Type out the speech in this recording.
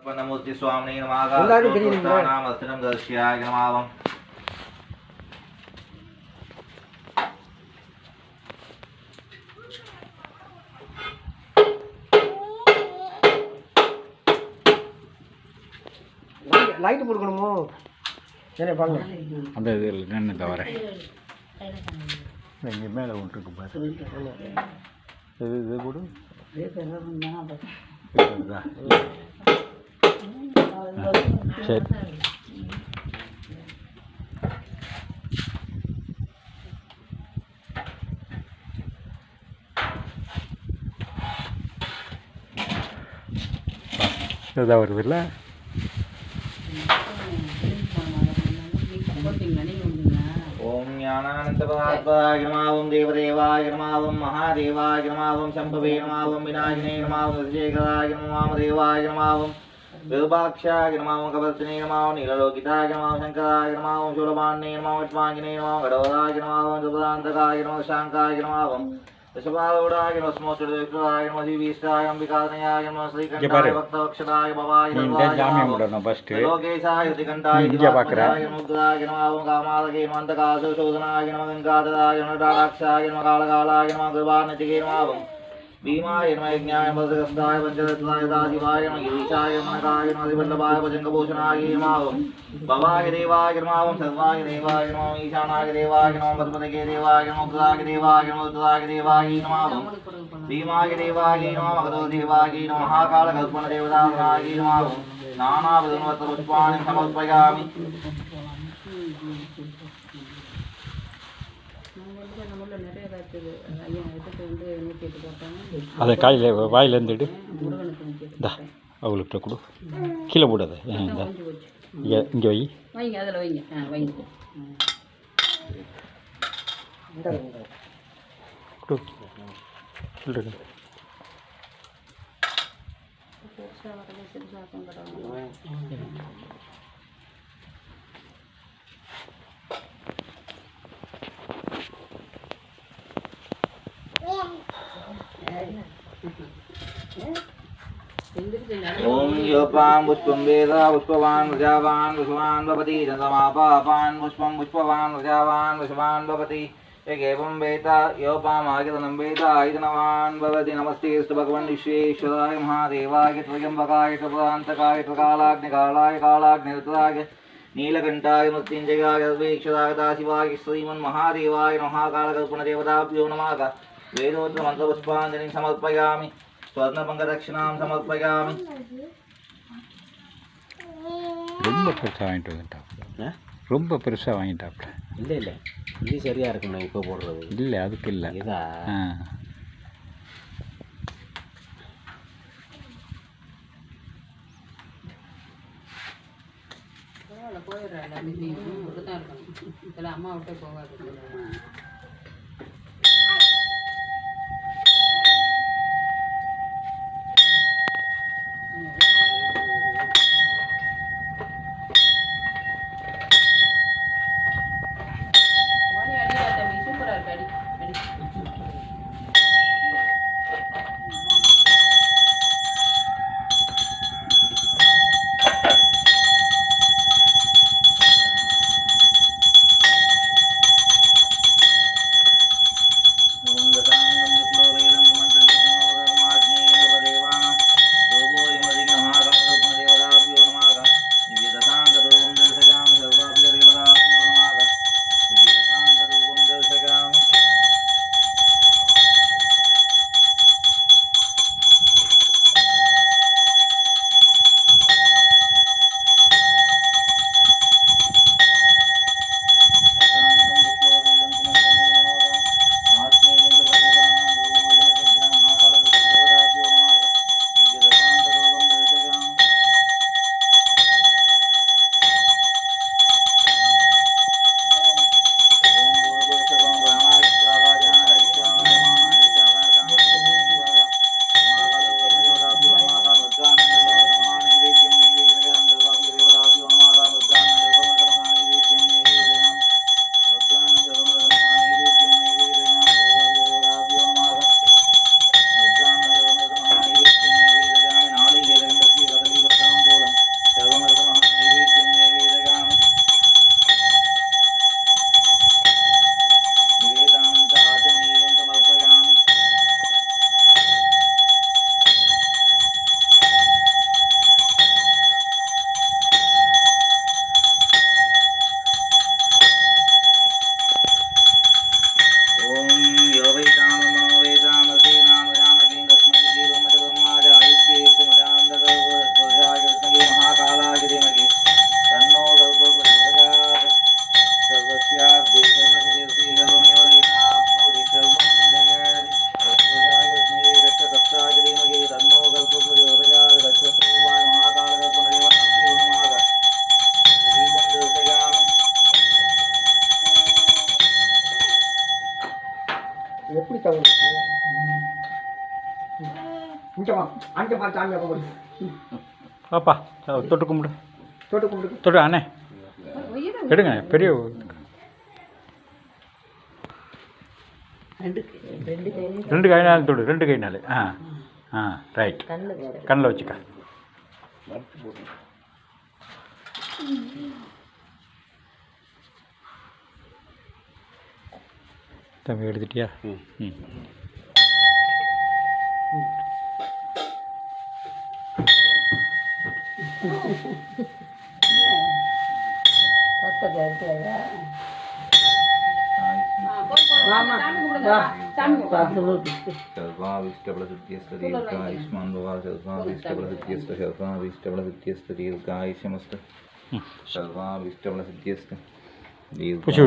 वनमूर्ति स्वामी नमः अस्त्रं दर्शयाय नमः லைட் போடுக்கணுமோ என்ன பாருங்க அந்த இதில் நின்று தவிர இங்கே மேலே ஒன்று இருக்கு பாரு இது கூட சரி இதான் வருதுல்ல ओम ज्ञानानंदपदार्थाय नमः ओम देवदेवाय नमः ओम महादेवाय नमः ओम शंभवे नमः ओम विनायकने नमः ओम विजयकराय नमः वामदेवाय नमः ओम विरूपाक्षाय नमः ओम कवचने नमः ओम नीललोकिताय नमः ओम शंकराय नमः ओम शूलपाण्ये नमः ओम वट्वाङ्गिने नमः ओम गडोदाय नमः ओम दुर्दान्तकाय नमः शाङ्काय नमः ओम दशपालोडाय नमः स्मोत्रदेवताय नमः जीवीष्टाय अंबिकातनयाय नमः श्रीकण्ठाय भक्तवक्षदाय भवाय नमः लोकेशाय दिगंताय दिवाकराय मुद्राय नमः ओम कामादगे नमः अंतकासु शोधनाय नमः गंगाधराय नमः डाक्षाय नमः कालकालाय नमः कृपानिधिके नमः ओम भीमाय नमः यज्ञाय वज्रगस्ताय पंचरत्नाय दादिवाय नमः गिरीशाय नमः अधिवल्लभाय भजङ्गभूषणाय नमः ओम भवाय देवाय नमः ओम सर्वाय देवाय नमः ईशानाय देवाय नमः पद्मपदगे देवाय नमः उग्राय देवाय नमः उद्राय देवाय नमः ओम भीमाय देवाय नमः मगधो देवाय नमः महाकालकल्पन देवताय नमः ओम नानाविधपुष्पाणि समर्पयामि அதை காயில் வாயிலேருந்து இந்தா அவளுக்கிட்ட கொடு கீழே போடாத இந்த இங்கே வை வைங்க அதில் வைங்க வைங்க கொடு சொல்லுங்க ओम योपां पुष्पं वेद पुष्पवान् प्रजावान् वसुवान् भवति चन्द्रमापापान् पुष्पं पुष्पवान् प्रजावान् वसुवान् भवति एकेवं वेद योपामायतनं वेद आयतनवान् भवति नमस्ते स्तु भगवन् विश्वेश्वराय महादेवाय त्र्यम्बकाय त्रिपुरान्तकाय त्रिकालाग्निकालाय कालाग्निरुद्राय नीलकण्ठाय मृत्युञ्जयाय सर्वेश्वराय दाशिवाय श्रीमन्महादेवाय महाकालकल्पनदेवताभ्यो नमः वेदोत्तमन्त्रपुष्पाञ्जलिं समर्पयामि स्वर्णपङ्गदक्षिणां समर्पयामि ரொம்ப பெருசாக வாங்கிட்டு வந்துட்டாப்ல ரொம்ப பெருசாக வாங்கிட்டாப்ல இல்லை இல்லை இது சரியாக இருக்கும் நான் இப்போ போடுறது இல்லை அதுக்கு இல்லை இதா போயிடுறேன் தான் இருக்கணும் இதில் அம்மா விட்டே போகாது அங்கே பார்த்து சாமி அப்போ போடு பாப்பா தொட்டு கும்பிடு தொட்டு கும்பிட்டு தொட்டு அண்ணே எடுங்க பெரிய ரெண்டு கை நாள் தொடு 2 கை நாள் ரைட் கண்ணில் வச்சுக்க தம்பி எடுத்துட்டியா ம் सर्वाभीष्टबलसिद्ध्यस्त पुशी